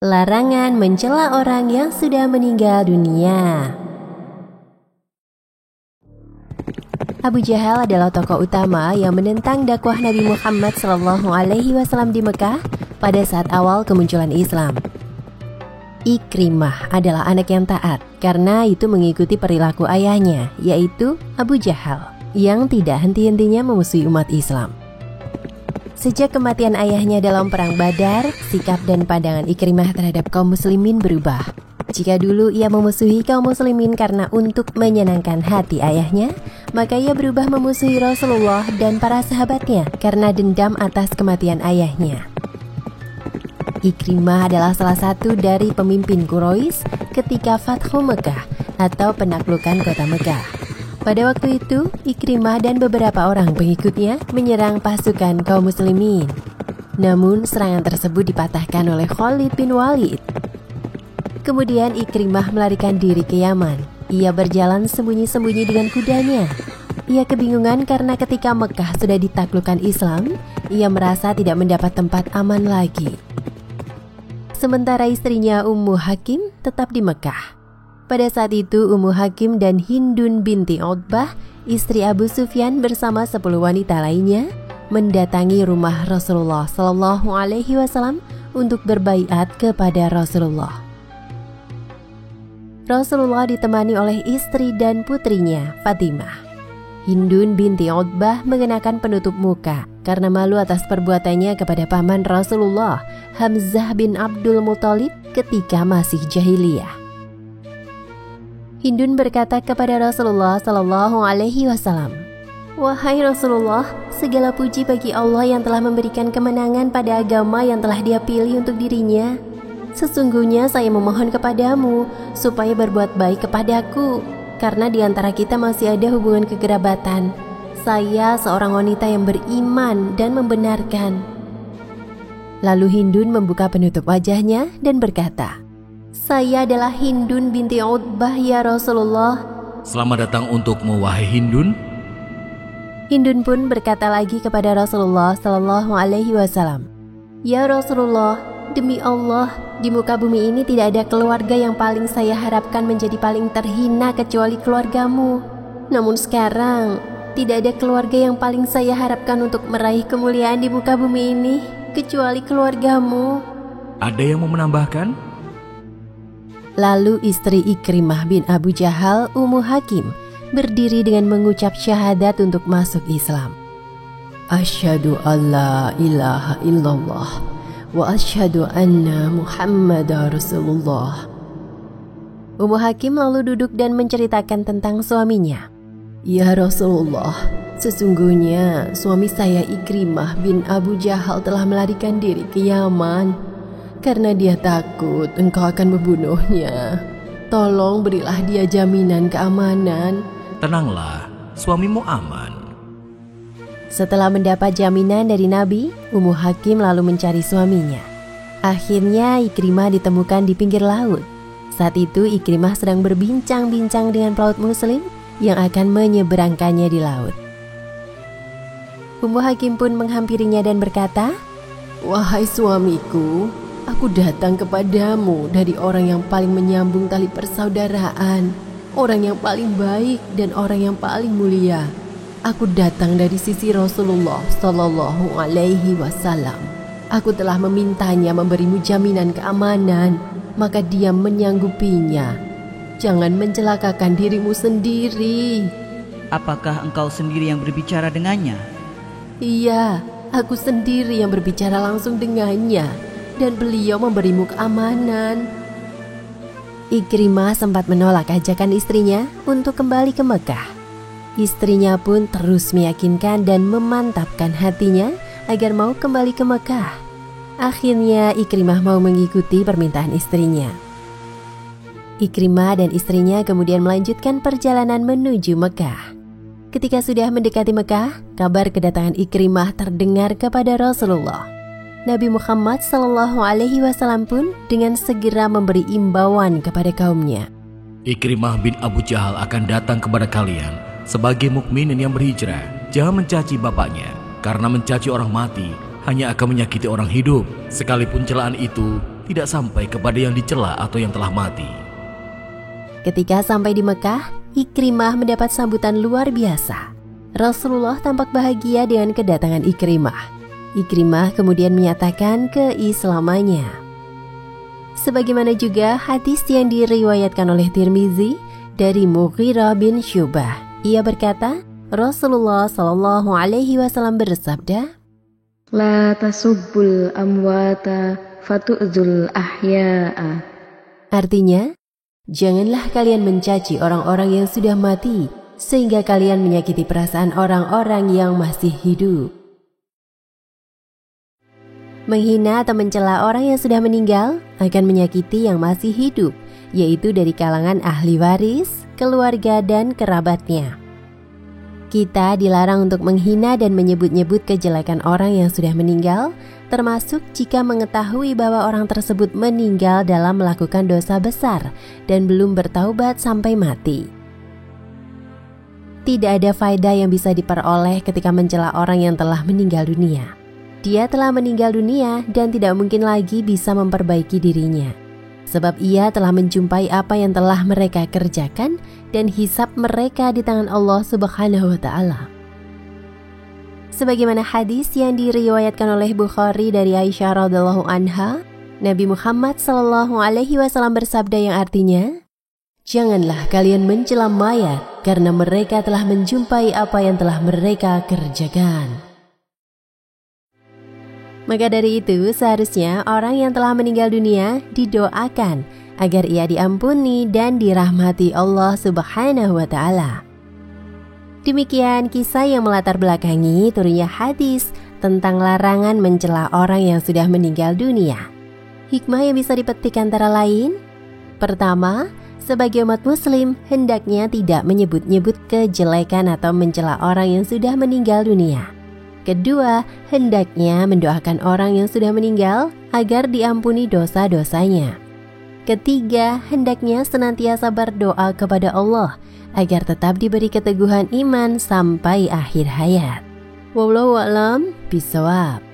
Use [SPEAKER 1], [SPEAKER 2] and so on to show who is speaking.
[SPEAKER 1] Larangan mencela orang yang sudah meninggal dunia. Abu Jahal adalah tokoh utama yang menentang dakwah Nabi Muhammad SAW di Mekah pada saat awal kemunculan Islam. Ikrimah adalah anak yang taat karena itu mengikuti perilaku ayahnya, yaitu Abu Jahal, yang tidak henti-hentinya memusuhi umat Islam. Sejak kematian ayahnya dalam perang Badar, sikap dan pandangan Ikrimah terhadap kaum muslimin berubah. Jika dulu ia memusuhi kaum muslimin karena untuk menyenangkan hati ayahnya, maka ia berubah memusuhi Rasulullah dan para sahabatnya karena dendam atas kematian ayahnya. Ikrimah adalah salah satu dari pemimpin Quraisy ketika Fathu Mekah atau penaklukan kota Mekah. Pada waktu itu, Ikrimah dan beberapa orang pengikutnya menyerang pasukan kaum muslimin. Namun serangan tersebut dipatahkan oleh Khalid bin Walid. Kemudian Ikrimah melarikan diri ke Yaman. Ia berjalan sembunyi-sembunyi dengan kudanya. Ia kebingungan karena ketika Mekah sudah ditaklukkan Islam, ia merasa tidak mendapat tempat aman lagi. Sementara istrinya Ummu Hakim tetap di Mekah. Pada saat itu Ummu Hakim dan Hindun binti Utbah, istri Abu Sufyan bersama 10 wanita lainnya mendatangi rumah Rasulullah SAW untuk berbaiat kepada Rasulullah. Rasulullah ditemani oleh istri dan putrinya, Fatimah. Hindun binti Utbah mengenakan penutup muka karena malu atas perbuatannya kepada paman Rasulullah, Hamzah bin Abdul Muthalib, ketika masih jahiliyah. Hindun berkata kepada Rasulullah SAW, "Wahai Rasulullah, segala puji bagi Allah yang telah memberikan kemenangan pada agama yang telah Dia pilih untuk dirinya. Sesungguhnya saya memohon kepadamu supaya berbuat baik kepadaku, karena di antara kita masih ada hubungan kekerabatan. Saya seorang wanita yang beriman dan membenarkan." Lalu Hindun membuka penutup wajahnya dan berkata, "Saya adalah Hindun binti Utbah ya Rasulullah."
[SPEAKER 2] "Selamat datang untukmu, wahai Hindun."
[SPEAKER 1] Hindun pun berkata lagi kepada Rasulullah SAW, "Ya Rasulullah, demi Allah, di muka bumi ini tidak ada keluarga yang paling saya harapkan menjadi paling terhina kecuali keluargamu. Namun sekarang, tidak ada keluarga yang paling saya harapkan untuk meraih kemuliaan di muka bumi ini kecuali keluargamu."
[SPEAKER 2] Ada yang mau menambahkan?
[SPEAKER 1] Lalu istri Ikrimah bin Abu Jahal, Ummu Hakim, berdiri dengan mengucap syahadat untuk masuk Islam. "Asyhadu alla ilaha illallah wa asyhadu anna Muhammadar Rasulullah." Ummu Hakim lalu duduk dan menceritakan tentang suaminya. "Ya Rasulullah, sesungguhnya suami saya Ikrimah bin Abu Jahal telah melarikan diri ke Yaman karena dia takut engkau akan membunuhnya. Tolong berilah dia jaminan keamanan."
[SPEAKER 2] "Tenanglah, suamimu aman."
[SPEAKER 1] Setelah mendapat jaminan dari Nabi, Ummu Hakim lalu mencari suaminya. Akhirnya Ikrimah ditemukan di pinggir laut. Saat itu Ikrimah sedang berbincang-bincang dengan pelaut muslim yang akan menyeberangkannya di laut. Ummu Hakim pun menghampirinya dan berkata, "Wahai suamiku, aku datang kepadamu dari orang yang paling menyambung tali persaudaraan, orang yang paling baik dan orang yang paling mulia. Aku datang dari sisi Rasulullah SAW. Aku telah memintanya memberimu jaminan keamanan, maka dia menyanggupinya. Jangan mencelakakan dirimu sendiri."
[SPEAKER 3] "Apakah engkau sendiri yang berbicara dengannya?"
[SPEAKER 1] "Iya, aku sendiri yang berbicara langsung dengannya, dan beliau memberimu keamanan." Ikrimah sempat menolak ajakan istrinya untuk kembali ke Mekah. Istrinya pun terus meyakinkan dan memantapkan hatinya agar mau kembali ke Mekah. Akhirnya Ikrimah mau mengikuti permintaan istrinya. Ikrimah dan istrinya kemudian melanjutkan perjalanan menuju Mekah. Ketika sudah mendekati Mekah, kabar kedatangan Ikrimah terdengar kepada Rasulullah. Nabi Muhammad SAW pun dengan segera memberi imbauan kepada kaumnya.
[SPEAKER 2] "Ikrimah bin Abu Jahal akan datang kepada kalian sebagai mukminin yang berhijrah. Jangan mencaci bapaknya, karena mencaci orang mati hanya akan menyakiti orang hidup. Sekalipun celaan itu tidak sampai kepada yang dicela atau yang telah mati.
[SPEAKER 1] Ketika sampai di Mekah, Ikrimah mendapat sambutan luar biasa. Rasulullah tampak bahagia dengan kedatangan Ikrimah. Ikrimah kemudian menyatakan keislamannya. Sebagaimana juga hadis yang diriwayatkan oleh Tirmizi dari Mughirah bin Syu'bah. Ia berkata, Rasulullah Shallallahu Alaihi Wasallam bersabda,
[SPEAKER 4] La tasubbul amwata fatu'zul ahya'a.
[SPEAKER 1] Artinya, janganlah kalian mencaci orang-orang yang sudah mati, sehingga kalian menyakiti perasaan orang-orang yang masih hidup. Menghina atau mencela orang yang sudah meninggal akan menyakiti yang masih hidup, yaitu dari kalangan ahli waris, keluarga, dan kerabatnya. Kita dilarang untuk menghina dan menyebut-nyebut kejelekan orang yang sudah meninggal, termasuk jika mengetahui bahwa orang tersebut meninggal dalam melakukan dosa besar dan belum bertaubat sampai mati. Tidak ada faedah yang bisa diperoleh ketika mencela orang yang telah meninggal dunia. Dia telah meninggal dunia dan tidak mungkin lagi bisa memperbaiki dirinya. Sebab ia telah menjumpai apa yang telah mereka kerjakan dan hisab mereka di tangan Allah Subhanahu wa Ta'ala. Sebagaimana hadis yang diriwayatkan oleh Bukhari dari Aisyah radhiyallahu anha, Nabi Muhammad sallallahu alaihi wasallam bersabda yang artinya, janganlah kalian mencela mayat karena mereka telah menjumpai apa yang telah mereka kerjakan. Maka dari itu seharusnya orang yang telah meninggal dunia didoakan agar ia diampuni dan dirahmati Allah Subhanahu wa Ta'ala. Demikian kisah yang melatar belakangi turunnya hadis tentang larangan mencela orang yang sudah meninggal dunia. Hikmah yang bisa dipetik antara lain, pertama, sebagai umat muslim hendaknya tidak menyebut-nyebut kejelekan atau mencela orang yang sudah meninggal dunia. Kedua, hendaknya mendoakan orang yang sudah meninggal agar diampuni dosa-dosanya. Ketiga, hendaknya senantiasa berdoa kepada Allah agar tetap diberi keteguhan iman sampai akhir hayat. Wallahu a'lam bishawab.